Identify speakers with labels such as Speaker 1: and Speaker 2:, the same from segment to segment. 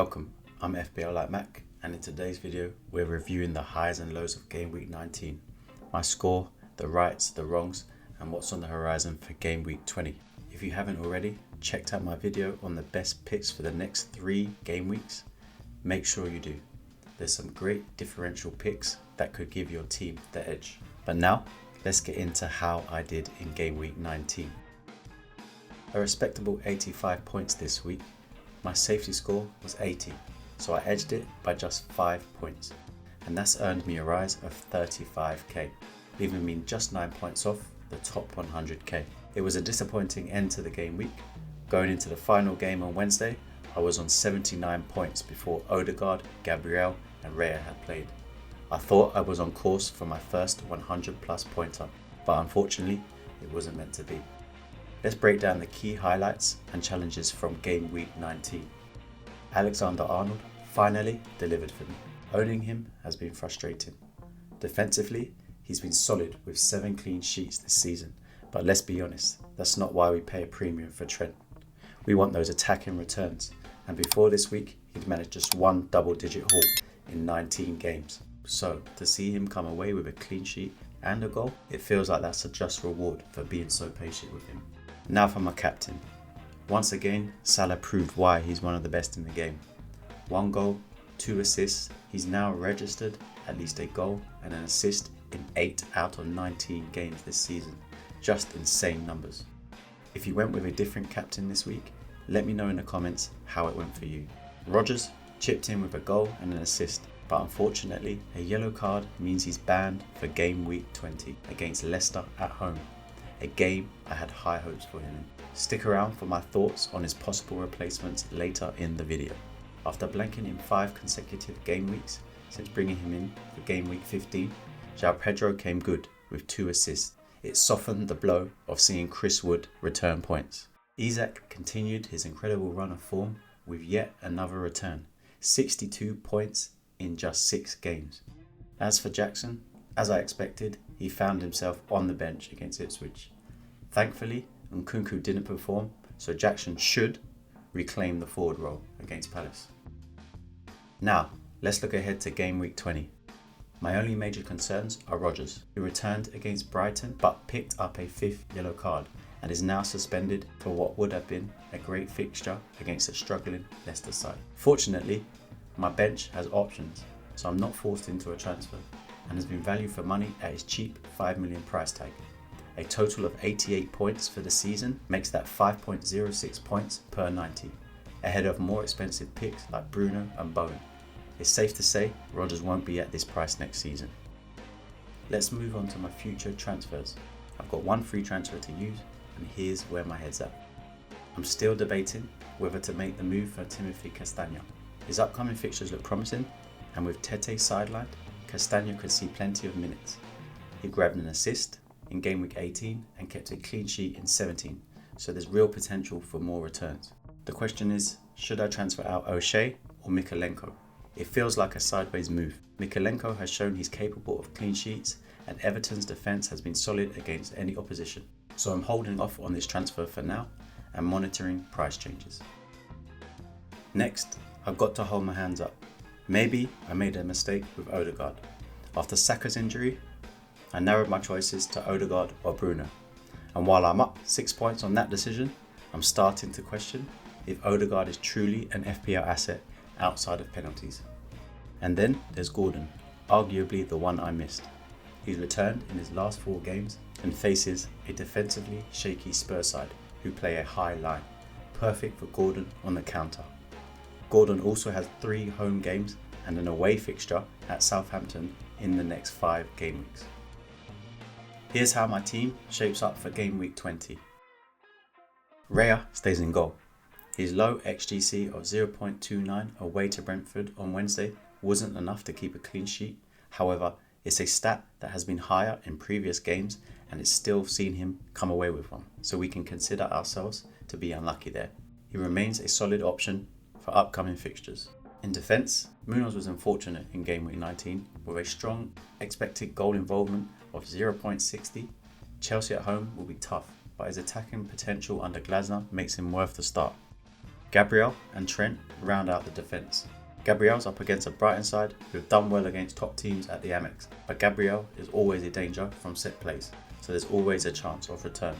Speaker 1: Welcome, I'm FPL Mac, and in today's video we're reviewing the highs and lows of game week 19, my score, the rights, the wrongs, and what's on the horizon for game week 20. If you haven't already checked out my video on the best picks for the next 3 game weeks, make sure you do. There's some great differential picks that could give your team the edge. But now, let's get into how I did in game week 19. A respectable 85 points this week. My safety score was 80, so I edged it by just 5 points, and that's earned me a rise of 35k, leaving me just 9 points off the top 100k. It was a disappointing end to the game week. Going into the final game on Wednesday, I was on 79 points before Odegaard, Gabriel and Raya had played. I thought I was on course for my first 100 plus pointer, but unfortunately it wasn't meant to be. Let's break down the key highlights and challenges from game week 19. Alexander-Arnold finally delivered for me. Owning him has been frustrating. Defensively, he's been solid with 7 clean sheets this season, but let's be honest, that's not why we pay a premium for Trent. We want those attacking returns, and before this week, he'd managed just 1 double-digit haul in 19 games. So, to see him come away with a clean sheet and a goal, it feels like that's a just reward for being so patient with him. Now for my captain. Once again, Salah proved why he's one of the best in the game. 1 goal, 2 assists, he's now registered at least a goal and an assist in 8 out of 19 games this season. Just insane numbers. If you went with a different captain this week, let me know in the comments how it went for you. Rodgers chipped in with a goal and an assist, but unfortunately a yellow card means he's banned for game week 20 against Leicester at home. A game I had high hopes for him in. Stick around for my thoughts on his possible replacements later in the video. After blanking in 5 consecutive game weeks since bringing him in for game week 15, João Pedro came good with 2 assists. It softened the blow of seeing Chris Wood return points. Isak continued his incredible run of form with yet another return, 62 points in just 6 games. As for Jackson, as I expected, he found himself on the bench against Ipswich. Thankfully, Nkunku didn't perform, so Jackson should reclaim the forward role against Palace. Now, let's look ahead to game week 20. My only major concerns are Rodgers, who returned against Brighton but picked up a 5th yellow card and is now suspended for what would have been a great fixture against a struggling Leicester side. Fortunately, my bench has options, so I'm not forced into a transfer, and has been valued for money at his cheap 5 million price tag. A total of 88 points for the season makes that 5.06 points per 90, ahead of more expensive picks like Bruno and Bowen. It's safe to say Rodgers won't be at this price next season. Let's move on to my future transfers. I've got 1 free transfer to use, and here's where my head's at. I'm still debating whether to make the move for Timothy Castagne. His upcoming fixtures look promising, and with Tete sidelined, Castagne could see plenty of minutes. He grabbed an assist in game week 18 and kept a clean sheet in 17, so there's real potential for more returns. The question is, should I transfer out O'Shea or Mykolenko? It feels like a sideways move. Mykolenko has shown he's capable of clean sheets, and Everton's defence has been solid against any opposition. So I'm holding off on this transfer for now and monitoring price changes. Next, I've got to hold my hands up. Maybe I made a mistake with Odegaard. After Saka's injury, I narrowed my choices to Odegaard or Bruno. And while I'm up 6 points on that decision, I'm starting to question if Odegaard is truly an FPL asset outside of penalties. And then there's Gordon, arguably the one I missed. He's returned in his last 4 games and faces a defensively shaky Spurs side who play a high line, perfect for Gordon on the counter. Gordon also has 3 home games and an away fixture at Southampton in the next 5 game weeks. Here's how my team shapes up for game week 20. Raya stays in goal. His low XGC of 0.29 away to Brentford on Wednesday wasn't enough to keep a clean sheet. However, it's a stat that has been higher in previous games and it's still seen him come away with one, so we can consider ourselves to be unlucky there. He remains a solid option for upcoming fixtures. In defence, Munoz was unfortunate in game week 19 with a strong expected goal involvement of 0.60. Chelsea at home will be tough, but his attacking potential under Glasner makes him worth the start. Gabriel and Trent round out the defence. Gabriel's up against a Brighton side who have done well against top teams at the Amex, but Gabriel is always a danger from set plays, so there's always a chance of returns.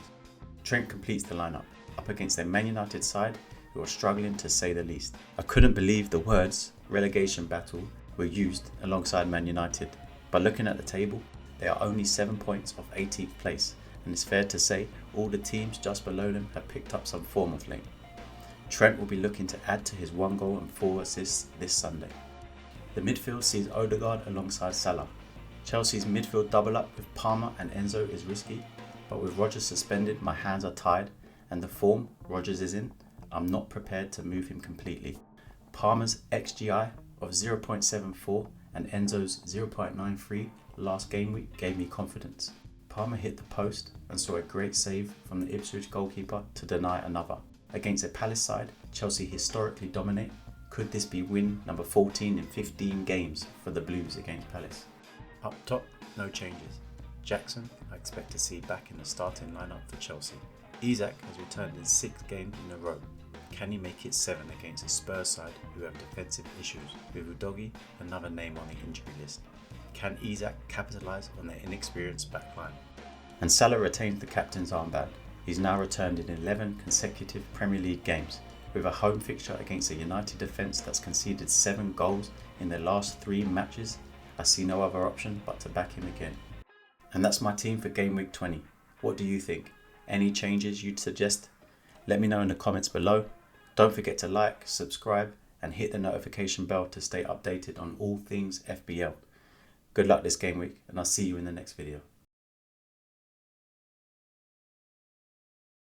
Speaker 1: Trent completes the lineup, up against a Man United side who are struggling to say the least. I couldn't believe the words relegation battle were used alongside Man United, but looking at the table, they are only 7 points off 18th place, and it's fair to say all the teams just below them have picked up some form of late. Trent will be looking to add to his 1 goal and 4 assists this Sunday. The midfield sees Odegaard alongside Salah. Chelsea's midfield double up with Palmer and Enzo is risky, but with Rodgers suspended, my hands are tied, and the form Rodgers is in, I'm not prepared to move him completely. Palmer's XGI of 0.74 and Enzo's 0.93 last game week gave me confidence. Palmer hit the post and saw a great save from the Ipswich goalkeeper to deny another. Against a Palace side Chelsea historically dominate, could this be win number 14 in 15 games for the Blues against Palace? Up top, no changes. Jackson I expect to see back in the starting lineup for Chelsea. Isak has returned in 6 games in a row. Can he make it 7 against a Spurs side who have defensive issues, with Udogie another name on the injury list? Can Isak capitalise on their inexperienced backline? And Salah retains the captain's armband. He's now returned in 11 consecutive Premier League games. With a home fixture against a United defence that's conceded 7 goals in their last 3 matches, I see no other option but to back him again. And that's my team for Game Week 20. What do you think? Any changes you'd suggest? Let me know in the comments below. Don't forget to like, subscribe and hit the notification bell to stay updated on all things FPL. Good luck this game week and I'll see you in the next video.